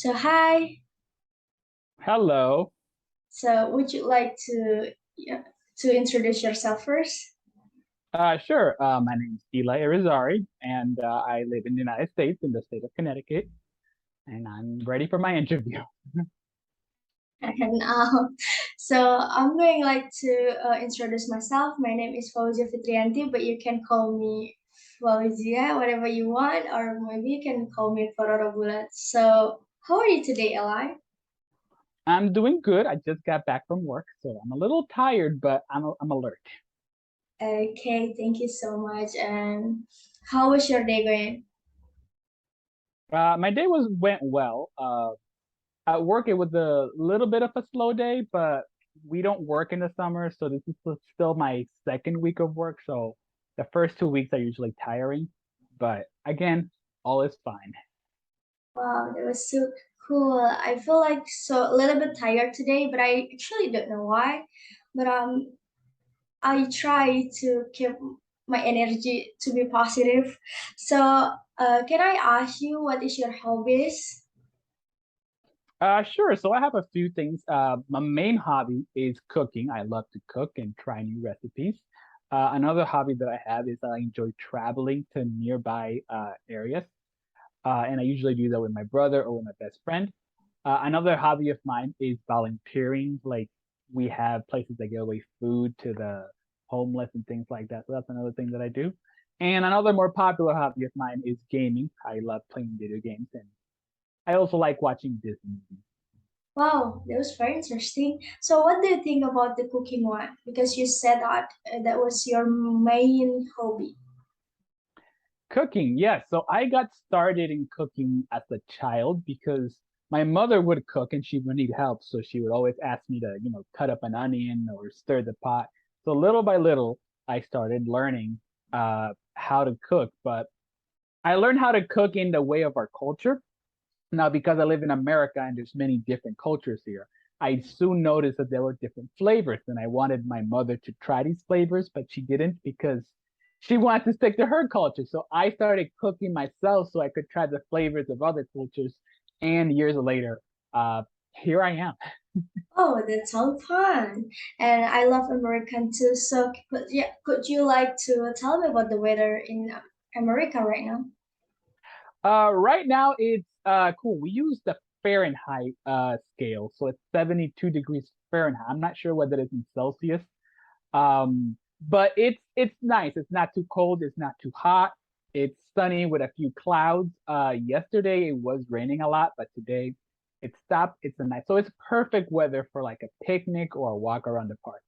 So hi. Hello. So would you like to yeah, to introduce yourself first? Sure. My name's Eli Irizarry, and I live in the United States in the state of Connecticut, and I'm ready for my interview. And so I'm going like to introduce myself. My name is Fauzia Fitrianti, but you can call me Fauzia, whatever you want, or maybe you can call me Kororo Bulat. So how are you today, Eli? I'm doing good. I just got back from work, so I'm a little tired, but I'm alert. Okay, thank you so much. And how was your day going? My day went well. At work, it was a little bit of a slow day, but we don't work in the summer, so this is still my second week of work. So the first 2 weeks are usually tiring, but again, all is fine. Wow, that was so cool. I feel like so a little bit tired today, but I actually don't know why. But I try to keep my energy to be positive. So, can I ask you what is your hobbies? Sure. So I have a few things. My main hobby is cooking. I love to cook and try new recipes. Another hobby that I have is I enjoy traveling to nearby areas, and I usually do that with my brother or with my best friend. Another hobby of mine is volunteering. Like we have places that give away food to the homeless and things like that. So that's another thing that I do. And another more popular hobby of mine is gaming. I love playing video games, and I also like watching Disney movies. Wow, that was very interesting. So, what do you think about the cooking one? Because you said that that was your main hobby. Cooking, yes. So I got started in cooking as a child because my mother would cook and she would need help. So she would always ask me to, cut up an onion or stir the pot. So little by little, I started learning how to cook. But I learned how to cook in the way of our culture. Now, because I live in America and there's many different cultures here, I soon noticed that there were different flavors, and I wanted my mother to try these flavors, but she didn't because she wanted to stick to her culture. So I started cooking myself so I could try the flavors of other cultures. And years later, uh, here I am. Oh, that sounds fun. And I love American too. So, could you like to tell me about the weather in America right now? Right now it's cool. We use the Fahrenheit scale, so it's 72 degrees Fahrenheit. I'm not sure whether it's in Celsius. But it's nice. It's not too cold, it's not too hot. It's sunny with a few clouds. Yesterday it was raining a lot, but today it stopped. It's a nice, so it's perfect weather for like a picnic or a walk around the park.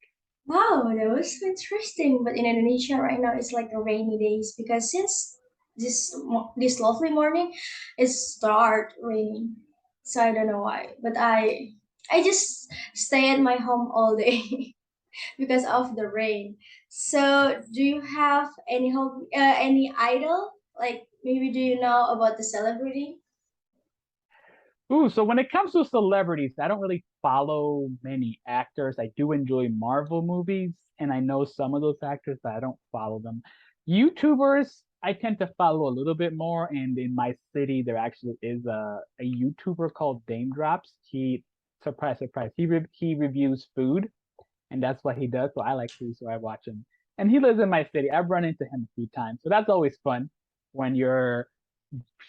Wow, that was so interesting. But in Indonesia right now, it's like a rainy days because since this lovely morning, it start raining. So I don't know why, but I just stay at my home all day because of the rain. So do you have any idol? Like maybe do you know about the celebrity? Ooh, so when it comes to celebrities, I don't really follow many actors. I do enjoy Marvel movies, and I know some of those actors, but I don't follow them. YouTubers, I tend to follow a little bit more, and in my city, there actually is a YouTuber called Dame Drops. Surprise, surprise, he reviews food, and that's what he does. So I like food, so I watch him. And he lives in my city. I've run into him a few times, so that's always fun when you're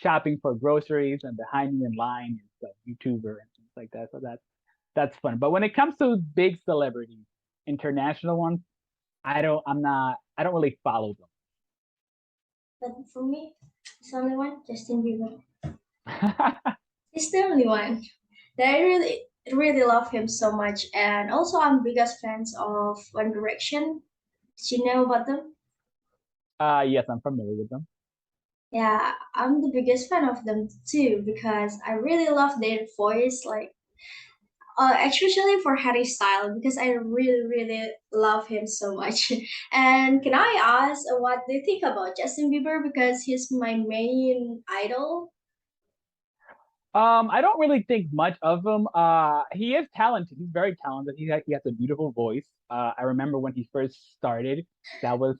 shopping for groceries and behind you in line is a YouTuber and things like that. So that's fun. But when it comes to big celebrities, international ones, I don't really follow But for me, it's only one, Justin Bieber. them. He's the only one. That I really love him so much. And also I'm biggest fans of One Direction. Did you know about them? Yes, I'm familiar with them. Yeah, I'm the biggest fan of them too because I really love their voice, like especially for Harry Styles because I really love him so much. And can I ask what do you think about Justin Bieber because he's my main idol? I don't really think much of him. He is talented. He's very talented. He has a beautiful voice. I remember when he first started,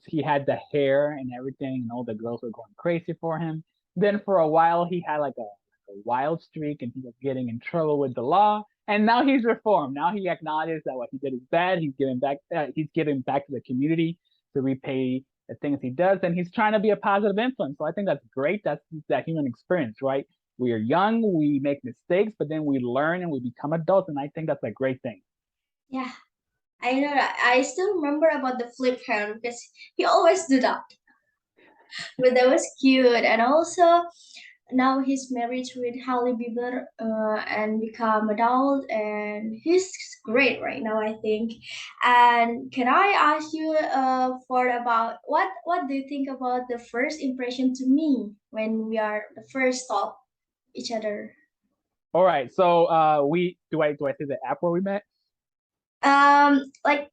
he had the hair and everything, and all the girls were going crazy for him. Then for a while, he had like a a wild streak and he was getting in trouble with the law. And now he's reformed. Now he acknowledges that what he did is bad. He's giving back. He's giving back to the community to repay the things he does, and he's trying to be a positive influence. So I think that's great. That's that human experience, right? We are young, we make mistakes, but then we learn and we become adults, and I think that's a great thing. Yeah, I know that. I still remember about the flip hair because he always do that. But that was cute, and also now he's married with Halle Bieber and become adult, and he's great right now, I think. And can I ask you for about what do you think about the first impression to me when we are the first talk each other? All right, so we do I say the app where we met? Like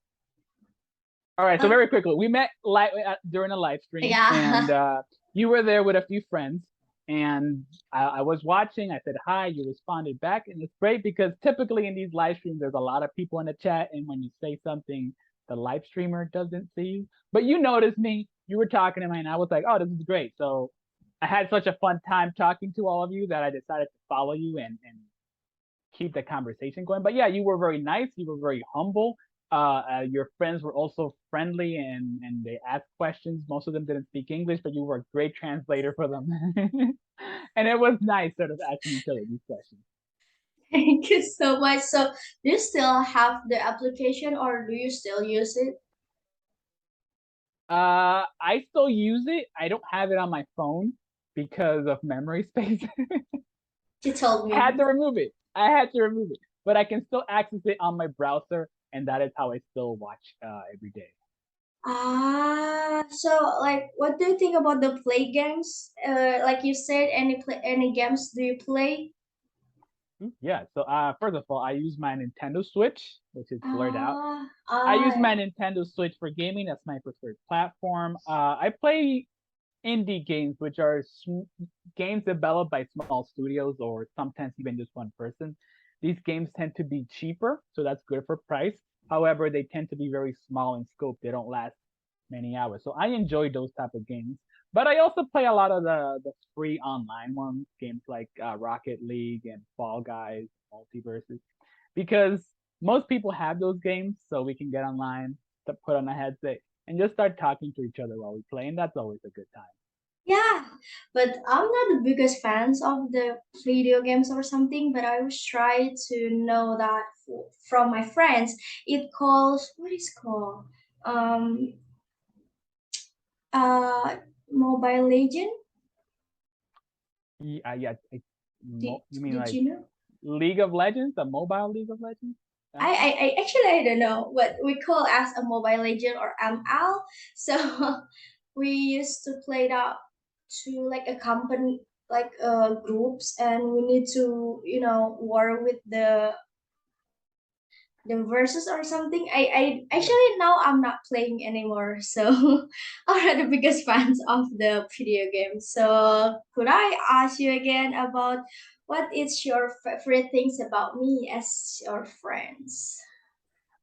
All right, so uh, very quickly, we met during a live stream, and yeah. you were there with a few friends, and I was watching. I said hi, you responded back, and it's great because typically in these live streams, there's a lot of people in the chat, and when you say something, the live streamer doesn't see you. But you noticed me, you were talking to me, and I was like, oh, this is great. So I had such a fun time talking to all of you that I decided to follow you and keep the conversation going. But yeah, you were very nice. You were very humble. Your friends were also friendly and they asked questions. Most of them didn't speak English, but you were a great translator for them. And it was nice sort of asking each other these questions. Thank you so much. So do you still have the application or do you still use it? I still use it. I don't have it on my phone because of memory space. You told I had me. to remove it. I had to remove it, but I can still access it on my browser, and that is how I still watch every day. So like, what do you think about the play games? Like you said, any games do you play? Yeah. So first of all, I use my Nintendo Switch, which is blurred out. Uh, I use uh, my Nintendo Switch for gaming. That's my preferred platform. I play indie games, which are games developed by small studios or sometimes even just one person. These games tend to be cheaper, so that's good for price. However, they tend to be very small in scope. They don't last many hours. So I enjoy those type of games. But I also play a lot of the free online ones, games like Rocket League and Fall Guys, Multiverses, because most people have those games, so we can get online, to put on a headset, and just start talking to each other while we play, and that's always a good time. yeah, but I'm not the biggest fans of the video games or something. But I was try to know that from my friends. It calls what is called um uh Mobile Legend. Yeah. Did, You mean did like you know? League of Legends, the mobile League of Legends? That one? I actually I don't know what we call as a Mobile Legend or ML. So we used to play that to like a company like groups, and we need to war with the verses or something. I actually now I'm not playing anymore. So I'm not the biggest fans of the video games. So could I ask you again about what is your favorite things about me as your friends?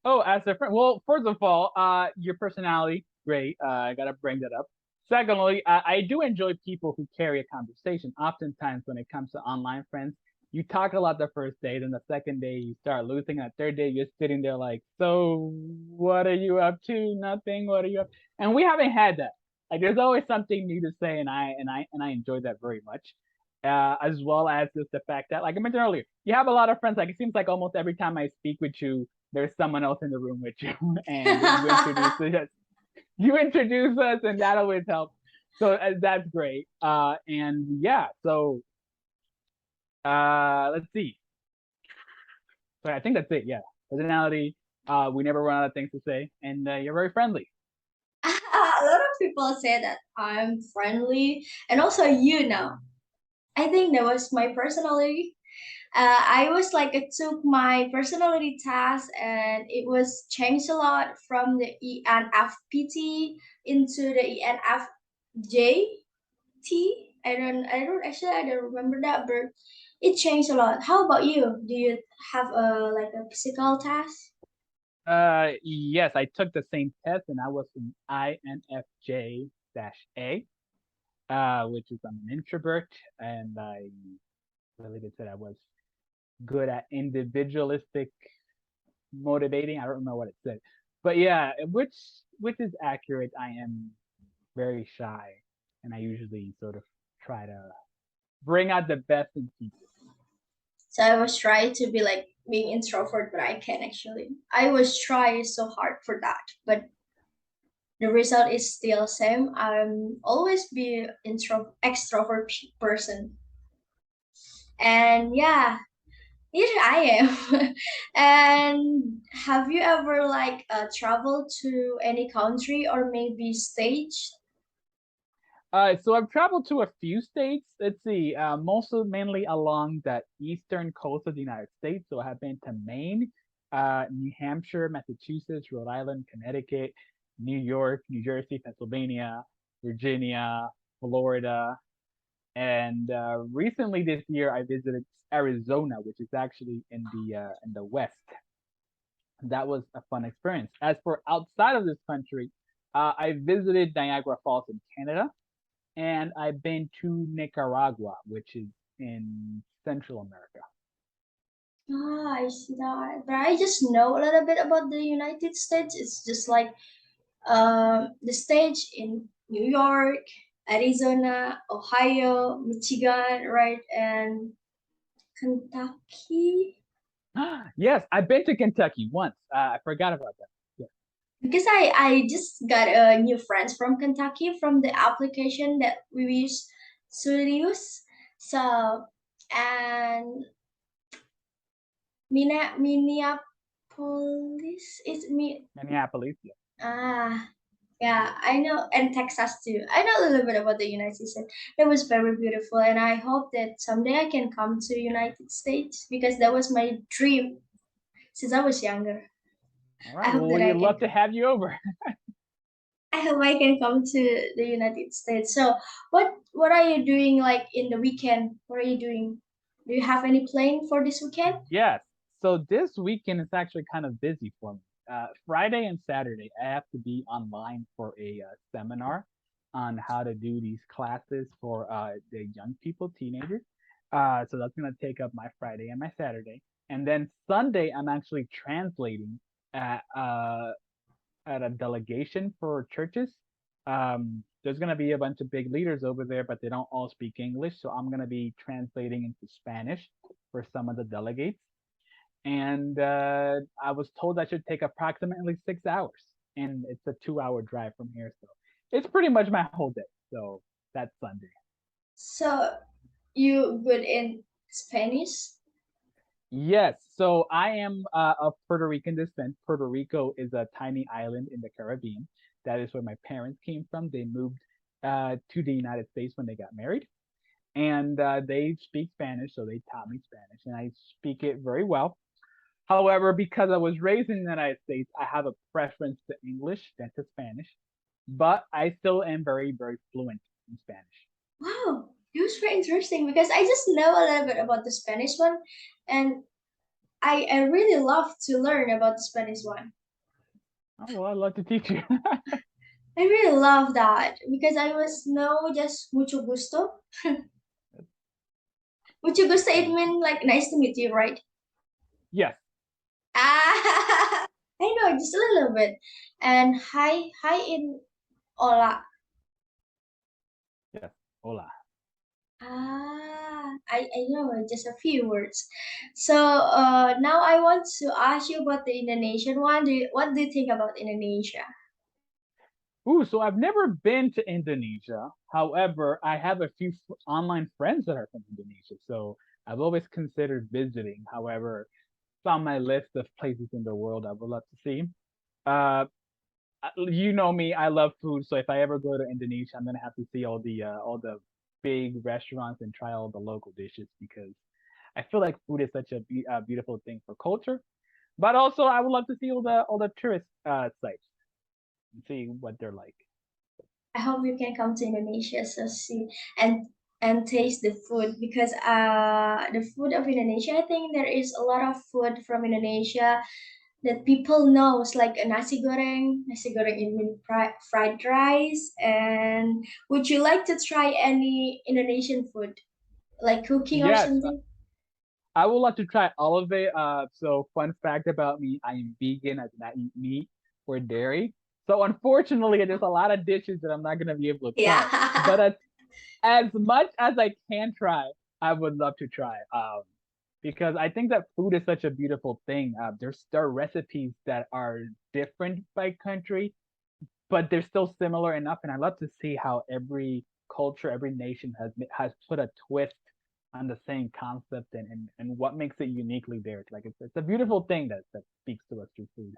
Oh, as a friend. Well, first of all, your personality, great. I gotta bring that up. Secondly, I do enjoy people who carry a conversation. Oftentimes, when it comes to online friends, you talk a lot the first day, then the second day you start losing. And the third day you're sitting there like, so what are you up to? Nothing. What are you up? And we haven't had that. Like, there's always something new to say, and I enjoy that very much. As well as just the fact that, like I mentioned earlier, you have a lot of friends. Like it seems like almost every time I speak with you, there's someone else in the room with you, and you introduce us, and that always helps. So that's great. And yeah, so let's see. So I think that's it. Yeah, personality. We never run out of things to say, and you're very friendly. A lot of people say that I'm friendly, and also I think that was my personality. I was like it took my personality test and it was changed a lot from the ENFPT into the ENFJ. I don't remember that, but it changed a lot. How about you? Do you have a like a physical test? Yes, I took the same test, and I was an INFJ-A, which is I'm an introvert, and I really good said I was good at individualistic motivating. I don't remember what it said, but yeah, which is accurate. I am very shy, and I usually sort of try to bring out the best in people. So I was trying to be like being introvert, but I can't actually. I was trying so hard for that, but the result is still same. I'm always be extrovert person, and yeah, here I am. And have you ever like traveled to any country or maybe stage? So I've traveled to a few states. Let's see, mostly mainly along the eastern coast of the United States. So I have been to Maine, New Hampshire, Massachusetts, Rhode Island, Connecticut, New York, New Jersey, Pennsylvania, Virginia, Florida, and recently this year I visited Arizona, which is actually in the west. That was a fun experience. As for outside of this country, I visited Niagara Falls in Canada, and I've been to Nicaragua, which is in Central America. Ah, I see that. But I just know a little bit about the United States. It's just like the stage in New York, Arizona, Ohio, Michigan, right, and Kentucky. Yes, I've been to Kentucky once. I forgot about that. Yeah. Because I just got a new friends from Kentucky from the application that we use to use. So and Minneapolis is me. Minneapolis. Yeah. Ah, yeah, I know, and Texas too. I know a little bit about the United States. It was very beautiful, and I hope that someday I can come to United States because that was my dream since I was younger. All I right. hope Well, that we'd I love can. to have you over. I hope I can come to the United States. So, what are you doing like in the weekend? What are you doing? Do you have any plan for this weekend? Yes. So this weekend is actually kind of busy for me. Friday and Saturday, I have to be online for a seminar on how to do these classes for the young people, teenagers. So that's going to take up my Friday and my Saturday. And then Sunday, I'm actually translating at, uh, at a delegation for churches. There's going to be a bunch of big leaders over there, but they don't all speak English. So I'm going to be translating into Spanish for some of the delegates, and I was told that should take approximately 6 hours, and it's a 2 hour drive from here, so it's pretty much my whole day. So that's Sunday. So, you good in Spanish? Yes, so I am of Puerto Rican descent. Puerto Rico is a tiny island in the Caribbean. That is where my parents came from. They moved to the United States when they got married, and they speak Spanish, so they taught me Spanish, and I speak it very well. However, because I was raised in the United States, I have a preference to English than to Spanish, but I still am very, very fluent in Spanish. Wow, it was very interesting because I just know a little bit about the Spanish one, and I really love to learn about the Spanish one. Oh, well, I'd love to teach you. I really love that because I was no just mucho gusto. Mucho gusto it means like nice to meet you, right? Yes, Ah, I know just a little bit. And hi in hola. yes. Hola. I know just a few words. So now I want to ask you about the Indonesian one. What do you think about Indonesia? Ooh, so I've never been to Indonesia. However, I have a few online friends that are from Indonesia, so I've always considered visiting. However, it's on my list of places in the world I would love to see. Uh, you know me, I love food, so if I ever go to Indonesia, I'm gonna have to see all the big restaurants and try all the local dishes because I feel like food is such a beautiful thing for culture. But also, I would love to see all the tourist sites and see what they're like. I hope you can come to Indonesia so see and taste the food because the food of Indonesia, I think there is a lot of food from Indonesia that people knows like a nasi goreng it means fried rice. And would you like to try any Indonesian food like cooking or Yes, something? I would love to try all of it. So fun fact about me, I am vegan. I do not eat meat or dairy. So unfortunately, there's a lot of dishes that I'm not gonna be able to try. But Yeah. as much as I can try, I would love to try. Because I think that food is such a beautiful thing. There are recipes that are different by country, but they're still similar enough. And I love to see how every culture, every nation has put a twist on the same concept and what makes it uniquely theirs. Like it's a beautiful thing that speaks to us through food.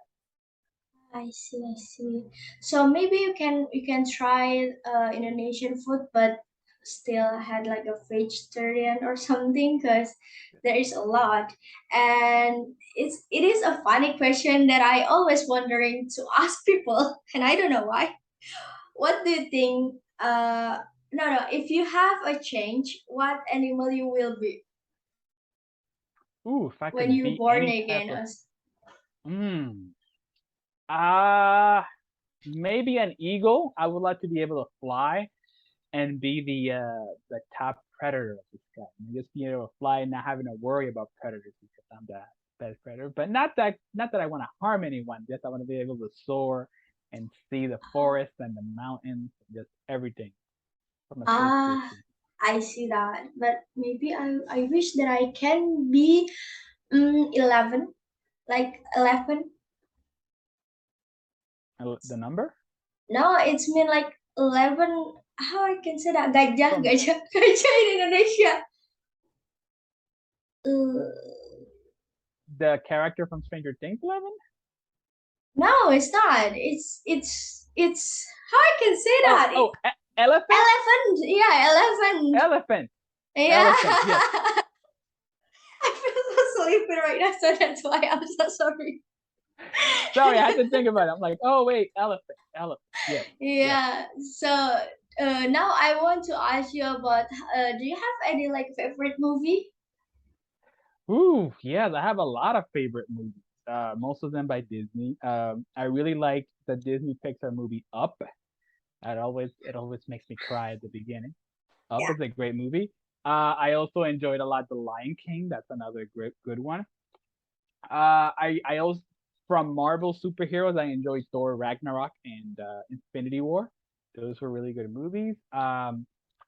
I see, I see. So maybe you can try Indonesian food, but still had like a vegetarian or something, because there is a lot, and it is a funny question that I always wondering to ask people, and I don't know why. What do you think? No, no. If you have a change, what animal you will be Ooh, if I when could you be born any type again? of ah maybe an eagle. I would like to be able to fly and be the top predator of the sky. And just being able to fly and not having to worry about predators because I'm the best predator. But not that I want to harm anyone. Just I want to be able to soar and see the forest and the mountains, and just everything from a safe Ah, distance. I see that. But maybe I wish that I can be 11, like 11. The number No, it's mean like 11. How I can say that? Gajah, from gajah, gajah in Indonesia. Uh, the character from Stranger Things 11? no, it's not. It's how I can say Oh, that? oh, elephant? Elephant. Yeah, elephant. Elephant. Yeah. Elephant. Yes. I feel so sleepy right now, so that's why I'm so sorry. Sorry, I had to think about it. I'm like, oh wait, elephant, elephant. Yes, yes. Yeah. So now I want to ask you about. Do you have any like favorite movie? Ooh, yes, I have a lot of favorite movies. Most of them by Disney. I really like the Disney Pixar movie Up. It always makes me cry at the beginning. Up Yeah. is a great movie. I also enjoyed a lot The Lion King. That's another great good one. I also from Marvel superheroes, I enjoyed Thor Ragnarok and Infinity War. Those were really good movies.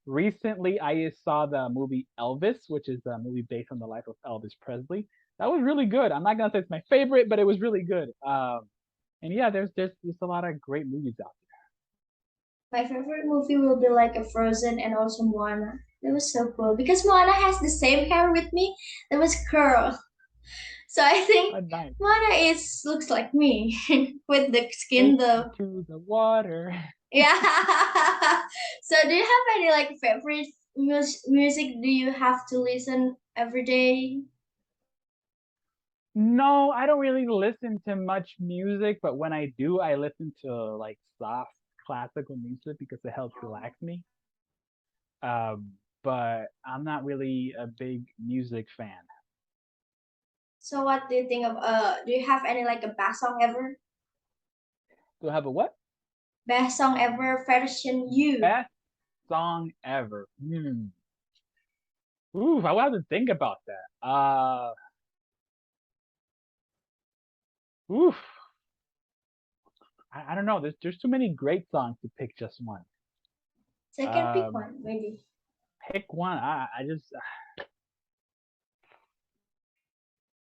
Recently, I saw the movie Elvis, which is a movie based on the life of Elvis Presley. That was really good. I'm not gonna say it's my favorite, but it was really good. And yeah, there's a lot of great movies out My favorite movie will be like a Frozen and also Moana. That was so cool because Moana has the same hair with me. That was curl. So I think there. Nice. Moana is looks like me with the skin Take me though. to the water. Yeah. So do you have any like favorite music do you have to listen every day? No, I don't really listen to much music, but when I do, I listen to like soft classical music because it helps relax me. But I'm not really a big music fan. So what do you think of do you have any like a best song ever? Do I have a what? Best song ever version you. Best song ever. Ooh, I will have to think about that. Oof. I don't know. There's too many great songs to pick just one. Second pick Um, one, maybe. Pick one. I just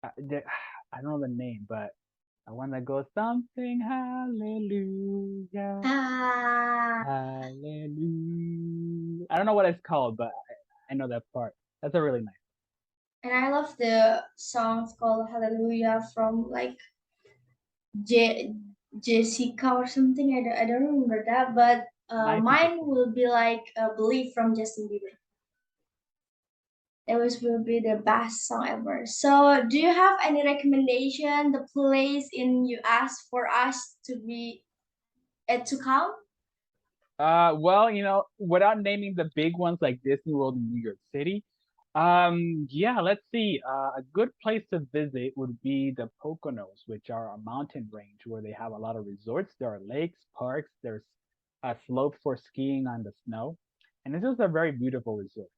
I don't know the name, but I want to go something hallelujah, Ah, hallelujah. I don't know what it's called, but I know that part. That's a really nice. and I love the songs called Hallelujah from like Je- Jessica or something. I don't remember that, but Nice and mine Christian. will be like Believe from Justin Bieber. That was will be the best song ever. So, do you have any recommendation? The place in US for us to be to come? Well, without naming the big ones like Disney World in New York City, yeah, let's see. A good place to visit would be the Poconos, which are a mountain range where they have a lot of resorts. There are lakes, parks, there's a slope for skiing on the snow, and it's just a very beautiful resort.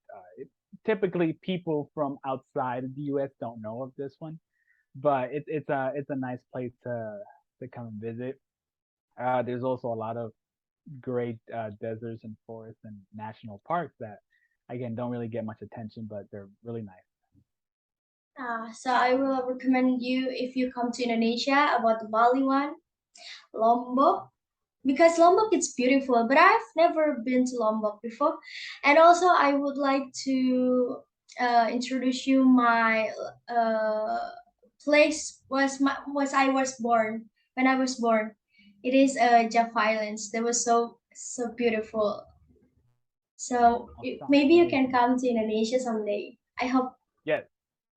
typically people from outside of the U.S. don't know of this one, but it's a nice place to come and visit. There's also a lot of great deserts and forests and national parks that again don't really get much attention, but they're really nice. So I will recommend you if you come to Indonesia about the Bali one, Lombok, because Lombok is beautiful, but I've never been to Lombok before. And also, I would like to introduce you my place was I was born when I was born. It is Java Islands. That was so beautiful. So Oh, sounds maybe you can amazing. come to Indonesia someday. I hope. Yes,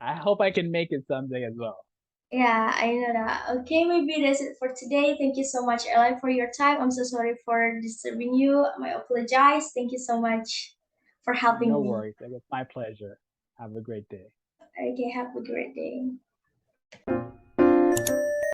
I hope I can make it someday as well. Yeah, I know that. Okay, maybe that's it for today. Thank you so much, Ella, for your time. I'm so sorry for disturbing you. I apologize. Thank you so much for helping No me. worries. It was my pleasure. Have a great day. Okay, have a great day.